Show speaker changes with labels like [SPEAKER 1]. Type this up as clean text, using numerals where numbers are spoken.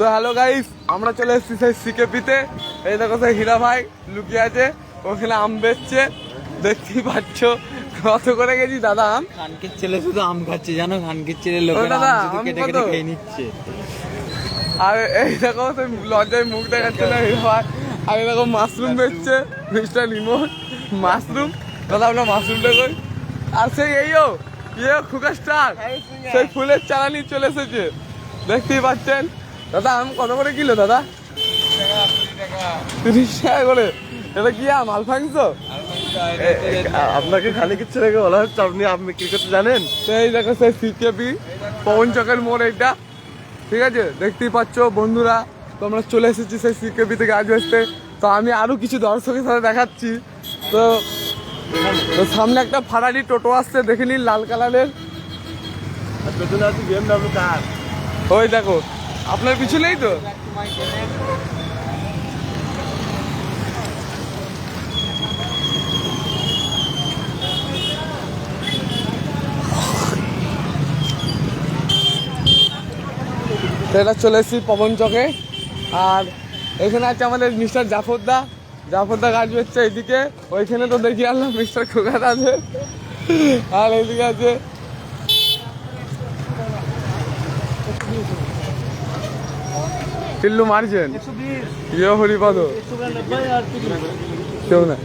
[SPEAKER 1] তো hello guys, আমরা চলে এসেছি সেই সিকেপিতে। এই দেখো সেই হীরা ভাই লুকিয়ে আছে, ওখানে আম বেচছে, দেখতেই পাচ্ছ। কত করে গেছি দাদা আম?
[SPEAKER 2] খানকির ছেলে শুধু আম খাচ্ছে জানো, খানকির ছেলে লোকেরা
[SPEAKER 1] দাদা,
[SPEAKER 2] আম শুধু
[SPEAKER 1] আম
[SPEAKER 2] কেটে
[SPEAKER 1] কত?
[SPEAKER 2] কেটে খেয়ে নিচ্ছে।
[SPEAKER 1] আর এই দেখো সেই লজ্জায় মুখ দেখাচ্ছে না হীরা ভাই। আর এই দেখো মাশরুম বেচছে মিস্টার রিমোট, মাশরুম। দাদা আমরা মাশরুমটা কই। আর সেই এইও খুকা স্টার, সেই ফুলের চারা নিয়ে চলে এসেছে, দেখতেই পাচ্ছেন। দাদা আম কত করে কিলো দাদা? 30 টাকা করে। এটা কি আম আলফাংস?
[SPEAKER 3] আপনাকে খালি কিচ্ছে রেখে বলা হচ্ছে, আপনি আম বিক্রি করতে জানেন?
[SPEAKER 1] সেই দেখো সেই সিকেপি পবন চকের মোড় এইটা, ঠিক আছে? দেখতেই পাচ্ছ বন্ধুরা, তো আমরা চলে এসেছি সেই সিকেপি থেকে আজ আসতে। তো আমি আরো কিছু দর্শকের সাথে দেখাচ্ছি। তো সামনে একটা ফারারি টোটো আসছে, দেখে নিন, লাল কালারের।
[SPEAKER 3] আর পেছনে আছে BMW কার।
[SPEAKER 1] ওই দেখো আপনার পিছনেই তো। এটা চলে এসেছি পবন চকে। আর এখানে আছে আমাদের মিস্টার জাফরদা। জাফরদা গাছ বেচছে এইদিকে। ওইখানে তো দেখি আনলাম মিস্টার খোকার আছে। আর এইদিকে আছে টিল্লু মারছেন, ইয়ে হরিপদ কেউ না।